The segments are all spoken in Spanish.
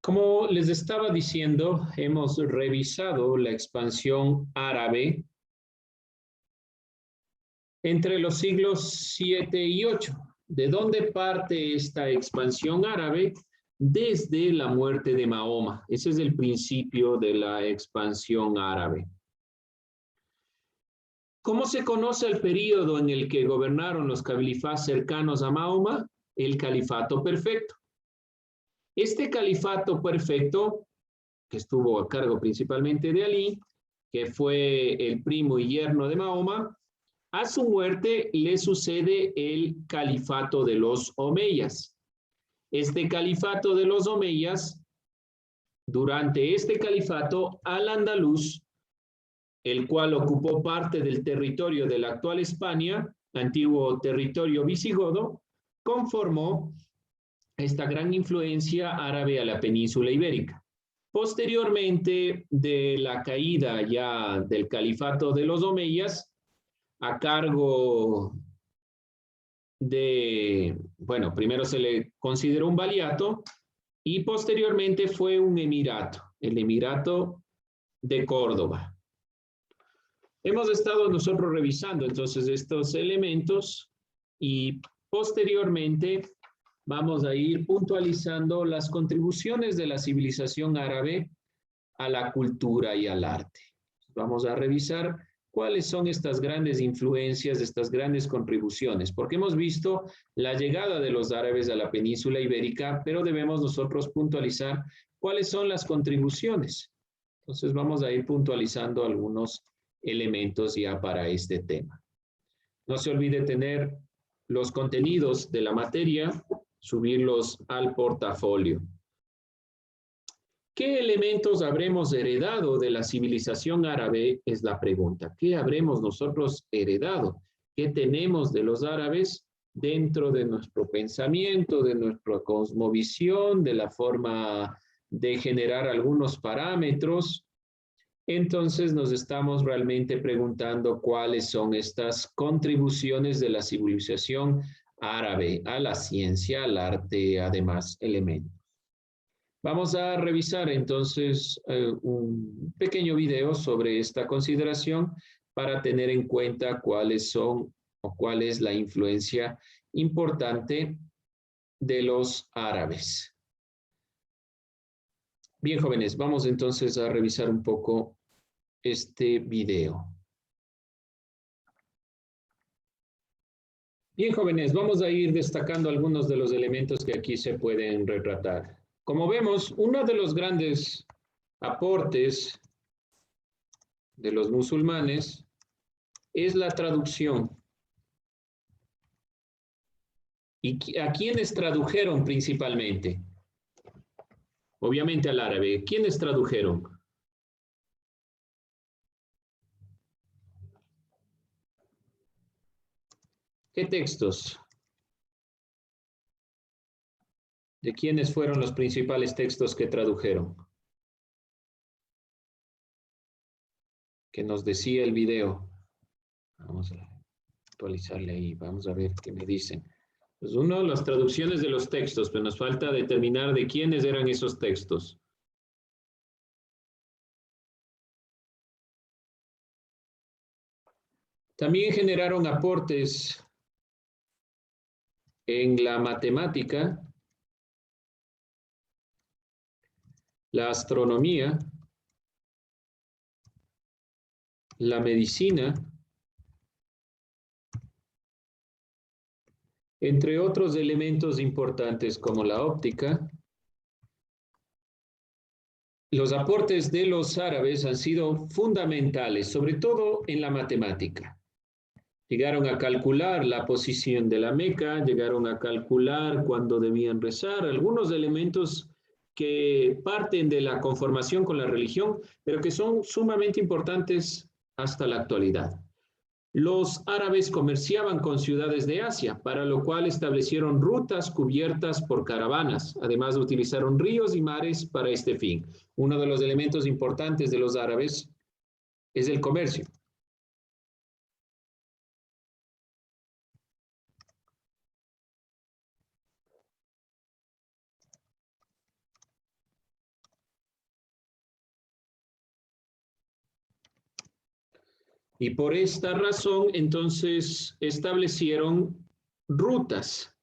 Como les estaba diciendo, hemos revisado la expansión árabe entre los siglos 7 y 8. ¿De dónde parte esta expansión árabe? Desde la muerte de Mahoma. Ese es el principio de la expansión árabe. ¿Cómo se conoce el periodo en el que gobernaron los califás cercanos a Mahoma? El califato perfecto. Este califato perfecto, que estuvo a cargo principalmente de Ali, que fue el primo y yerno de Mahoma, a su muerte le sucede el califato de los Omeyas. Este califato de los Omeyas, durante este califato, al-Andalus, el cual ocupó parte del territorio de la actual España, antiguo territorio visigodo, conformó esta gran influencia árabe a la península ibérica. Posteriormente de la caída ya del califato de los Omeyas, a cargo de, bueno, primero se le consideró un valiato y posteriormente fue un emirato, el Emirato de Córdoba. Hemos estado nosotros revisando entonces estos elementos y posteriormente vamos a ir puntualizando las contribuciones de la civilización árabe a la cultura y al arte. Vamos a revisar cuáles son estas grandes influencias, estas grandes contribuciones, porque hemos visto la llegada de los árabes a la península ibérica, pero debemos nosotros puntualizar cuáles son las contribuciones. Entonces vamos a ir puntualizando algunos elementos ya para este tema. No se olvide tener los contenidos de la materia, subirlos al portafolio. ¿Qué elementos habremos heredado de la civilización árabe? Es la pregunta. ¿Qué habremos nosotros heredado? ¿Qué tenemos de los árabes dentro de nuestro pensamiento, de nuestra cosmovisión, de la forma de generar algunos parámetros? Entonces nos estamos realmente preguntando cuáles son estas contribuciones de la civilización árabe a la ciencia, al arte, además elementos. Vamos a revisar entonces un pequeño video sobre esta consideración para tener en cuenta cuáles son o cuál es la influencia importante de los árabes. Bien, jóvenes, vamos entonces a revisar un poco este video. Bien, jóvenes, vamos a ir destacando algunos de los elementos que aquí se pueden retratar. Como vemos, uno de los grandes aportes de los musulmanes es la traducción. ¿Y a quiénes tradujeron principalmente? Obviamente al árabe. ¿Quiénes tradujeron? ¿Qué textos? ¿De quiénes fueron los principales textos que tradujeron? Que nos decía el video. Vamos a actualizarle ahí, vamos a ver qué me dicen. Pues uno, las traducciones de los textos, pero nos falta determinar de quiénes eran esos textos. También generaron aportes en la matemática, la astronomía, la medicina, entre otros elementos importantes como la óptica. Los aportes de los árabes han sido fundamentales, sobre todo en la matemática. Llegaron a calcular la posición de la Meca, llegaron a calcular cuándo debían rezar, algunos elementos que parten de la conformación con la religión, pero que son sumamente importantes hasta la actualidad. Los árabes comerciaban con ciudades de Asia, para lo cual establecieron rutas cubiertas por caravanas. Además, utilizaron ríos y mares para este fin. Uno de los elementos importantes de los árabes es el comercio. Y por esta razón, entonces, establecieron rutas.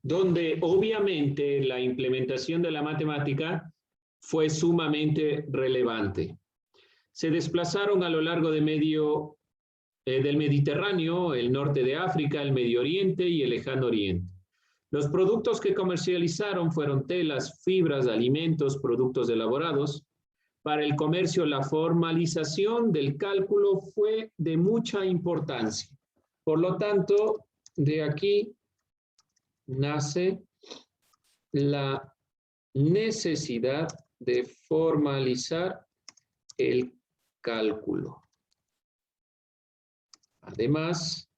Donde obviamente la implementación de la matemática fue sumamente relevante. Se desplazaron a lo largo del Mediterráneo, el norte de África, el Medio Oriente y el Lejano Oriente. Los productos que comercializaron fueron telas, fibras, alimentos, productos elaborados. Para el comercio, la formalización del cálculo fue de mucha importancia. Por lo tanto, de aquí nace la necesidad de formalizar el cálculo. Además,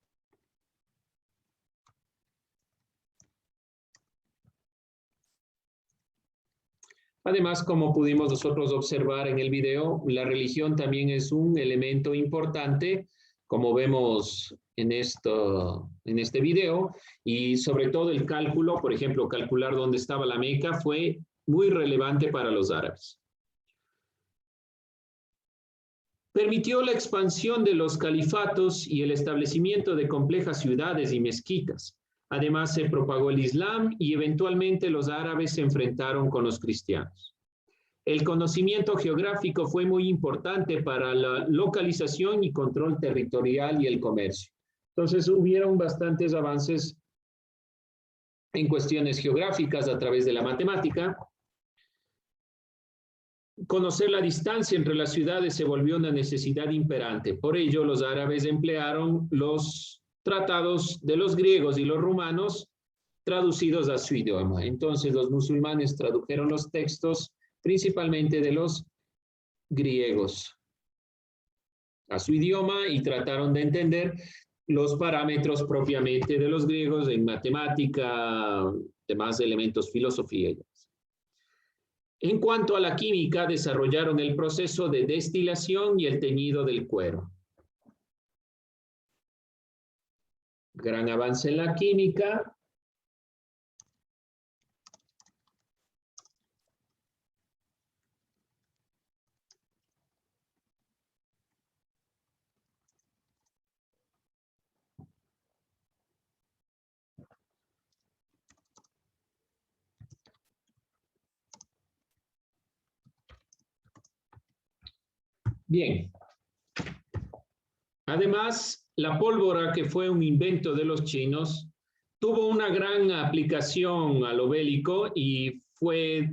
como pudimos nosotros observar en el video, la religión también es un elemento importante, como vemos en este video, y sobre todo el cálculo, por ejemplo, calcular dónde estaba la Meca fue muy relevante para los árabes. Permitió la expansión de los califatos y el establecimiento de complejas ciudades y mezquitas. Además, se propagó el Islam y eventualmente los árabes se enfrentaron con los cristianos. El conocimiento geográfico fue muy importante para la localización y control territorial y el comercio. Entonces, hubieron bastantes avances en cuestiones geográficas a través de la matemática. Conocer la distancia entre las ciudades se volvió una necesidad imperante. Por ello, los árabes emplearon los tratados de los griegos y los romanos traducidos a su idioma. Entonces, los musulmanes tradujeron los textos principalmente de los griegos a su idioma y trataron de entender los parámetros propiamente de los griegos en matemática, demás elementos, filosofía y demás. En cuanto a la química, desarrollaron el proceso de destilación y el teñido del cuero. Gran avance en la química. Bien. Además, la pólvora, que fue un invento de los chinos, tuvo una gran aplicación a lo bélico y fue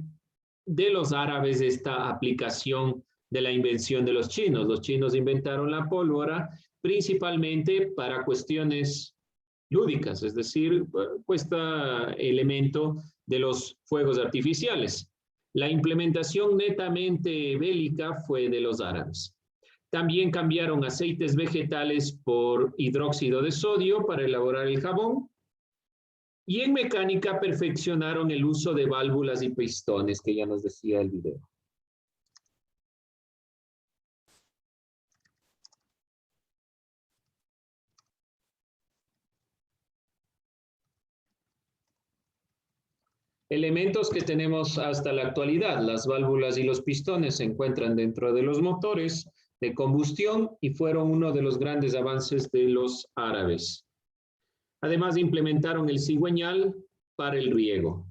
de los árabes esta aplicación de la invención de los chinos. Los chinos inventaron la pólvora principalmente para cuestiones lúdicas, es decir, este elemento de los fuegos artificiales. La implementación netamente bélica fue de los árabes. También cambiaron aceites vegetales por hidróxido de sodio para elaborar el jabón. Y en mecánica perfeccionaron el uso de válvulas y pistones, que ya nos decía el video. Elementos que tenemos hasta la actualidad. Las válvulas y los pistones se encuentran dentro de los motores de combustión y fueron uno de los grandes avances de los árabes. Además, implementaron el cigüeñal para el riego.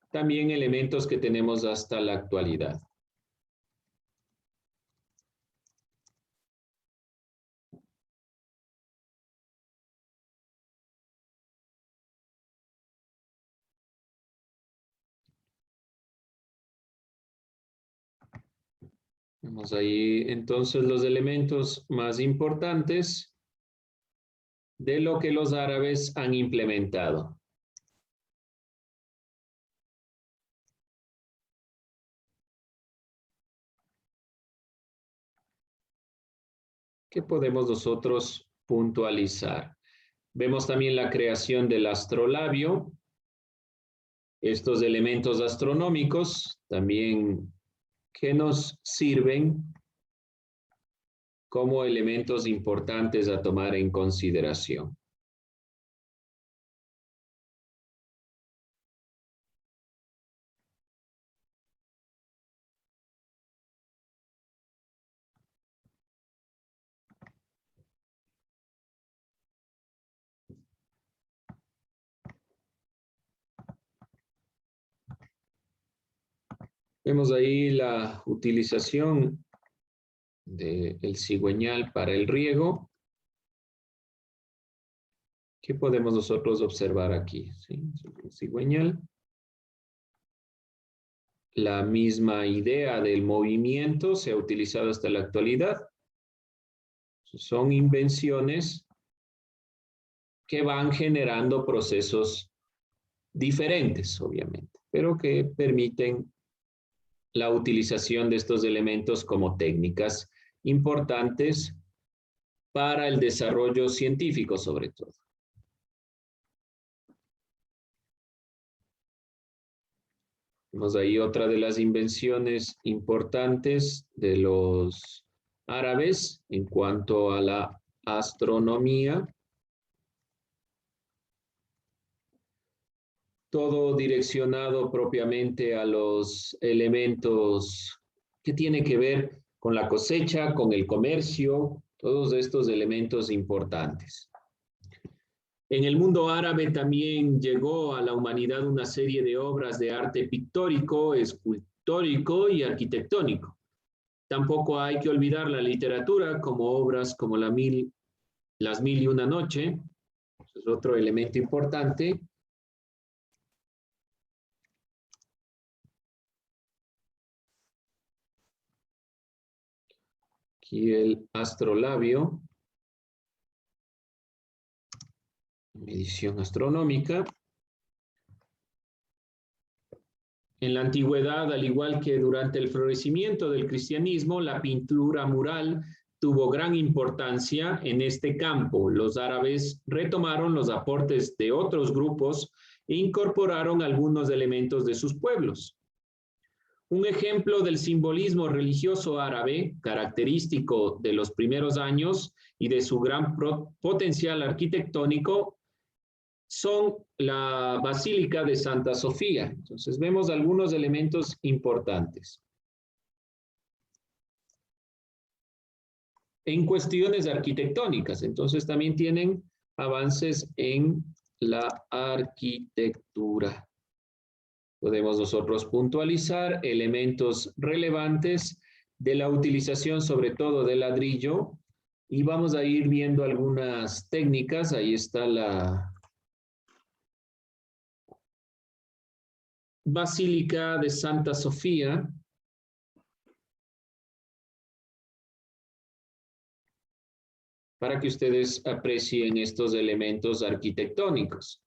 También elementos que tenemos hasta la actualidad. Vemos ahí entonces los elementos más importantes de lo que los árabes han implementado. ¿Qué podemos nosotros puntualizar? Vemos también la creación del astrolabio, estos elementos astronómicos también que nos sirven como elementos importantes a tomar en consideración. Vemos ahí la utilización del cigüeñal para el riego. ¿Qué podemos nosotros observar aquí? ¿Sí? El cigüeñal. La misma idea del movimiento se ha utilizado hasta la actualidad. Son invenciones que van generando procesos diferentes, obviamente, pero que permiten la utilización de estos elementos como técnicas importantes para el desarrollo científico, sobre todo. Vemos ahí otra de las invenciones importantes de los árabes en cuanto a la astronomía. Todo direccionado propiamente a los elementos que tienen que ver con la cosecha, con el comercio, todos estos elementos importantes. En el mundo árabe también llegó a la humanidad una serie de obras de arte pictórico, escultórico y arquitectónico. Tampoco hay que olvidar la literatura como obras como Las Mil y una Noche, es otro elemento importante. Aquí el astrolabio, medición astronómica. En la antigüedad, al igual que durante el florecimiento del cristianismo, la pintura mural tuvo gran importancia en este campo. Los árabes retomaron los aportes de otros grupos e incorporaron algunos elementos de sus pueblos. Un ejemplo del simbolismo religioso árabe, característico de los primeros años y de su gran potencial arquitectónico, son la Basílica de Santa Sofía. Entonces vemos algunos elementos importantes. En cuestiones arquitectónicas, entonces también tienen avances en la arquitectura. Podemos nosotros puntualizar elementos relevantes de la utilización sobre todo del ladrillo y vamos a ir viendo algunas técnicas. Ahí está la Basílica de Santa Sofía. Para que ustedes aprecien estos elementos arquitectónicos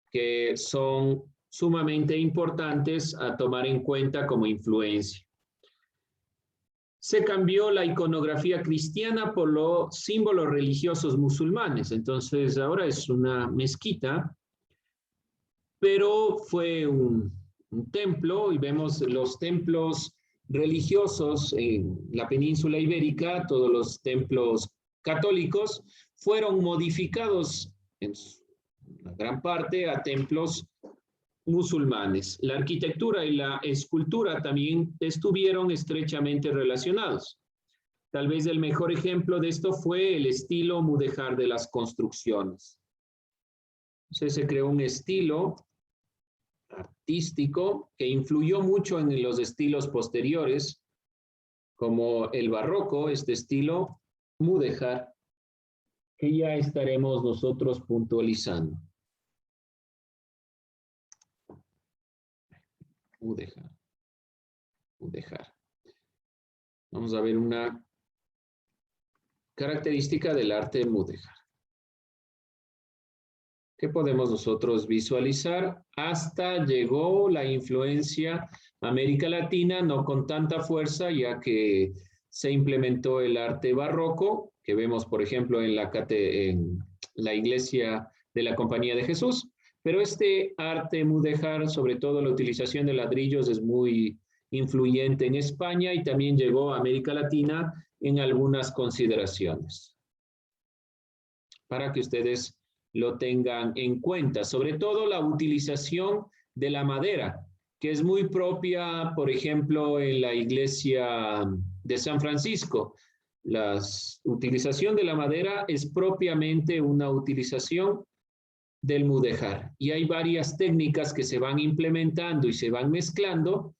que son sumamente importantes a tomar en cuenta como influencia. Se cambió la iconografía cristiana por los símbolos religiosos musulmanes. Entonces ahora es una mezquita, pero fue un templo y vemos los templos religiosos en la península ibérica, todos los templos católicos fueron modificados en una gran parte a templos musulmanes. La arquitectura y la escultura también estuvieron estrechamente relacionados. Tal vez el mejor ejemplo de esto fue el estilo mudéjar de las construcciones. Entonces se creó un estilo artístico que influyó mucho en los estilos posteriores, como el barroco, este estilo mudéjar, que ya estaremos nosotros puntualizando. Mudéjar. Vamos a ver una característica del arte mudéjar. ¿Qué podemos nosotros visualizar? Hasta llegó la influencia a América Latina, no con tanta fuerza, ya que se implementó el arte barroco, que vemos, por ejemplo, en la iglesia de la Compañía de Jesús. Pero este arte mudéjar, sobre todo la utilización de ladrillos, es muy influyente en España y también llegó a América Latina en algunas consideraciones. Para que ustedes lo tengan en cuenta, sobre todo la utilización de la madera, que es muy propia, por ejemplo, en la iglesia de San Francisco. La utilización de la madera es propiamente una utilización del mudéjar. Y hay varias técnicas que se van implementando y se van mezclando,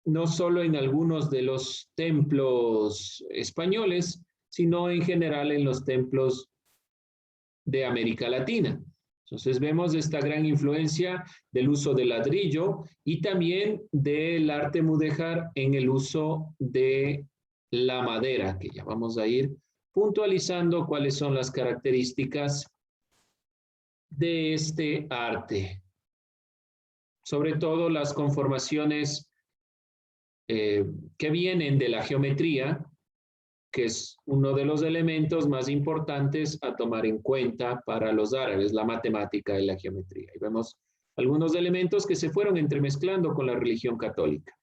no solo en algunos de los templos españoles, sino en general en los templos de América Latina. Entonces vemos esta gran influencia del uso del ladrillo y también del arte mudéjar en el uso de la madera, que ya vamos a ir puntualizando cuáles son las características de este arte. Sobre todo las conformaciones que vienen de la geometría, que es uno de los elementos más importantes a tomar en cuenta para los árabes, la matemática y la geometría. Y vemos algunos elementos que se fueron entremezclando con la religión católica.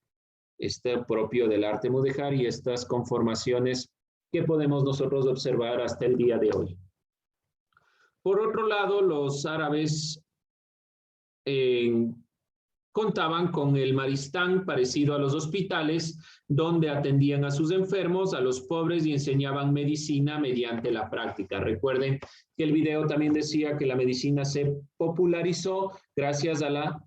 Este propio del arte mudéjar y estas conformaciones que podemos nosotros observar hasta el día de hoy. Por otro lado, los árabes contaban con el maristán parecido a los hospitales, donde atendían a sus enfermos, a los pobres y enseñaban medicina mediante la práctica. Recuerden que el video también decía que la medicina se popularizó gracias a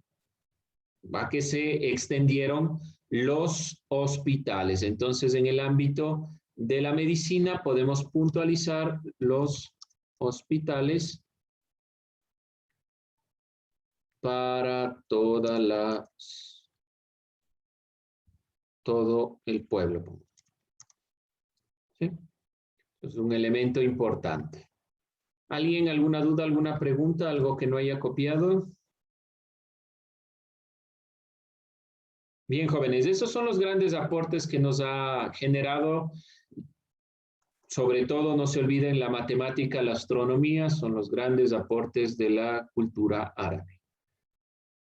que se extendieron los hospitales. Entonces, en el ámbito de la medicina podemos puntualizar los hospitales para todo el pueblo. ¿Sí? Es un elemento importante. ¿Alguien, alguna duda, alguna pregunta, algo que no haya copiado? Bien, jóvenes, esos son los grandes aportes que nos ha generado. Sobre todo, no se olviden la matemática, la astronomía, son los grandes aportes de la cultura árabe.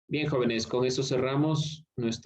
Bien, jóvenes, con eso cerramos nuestra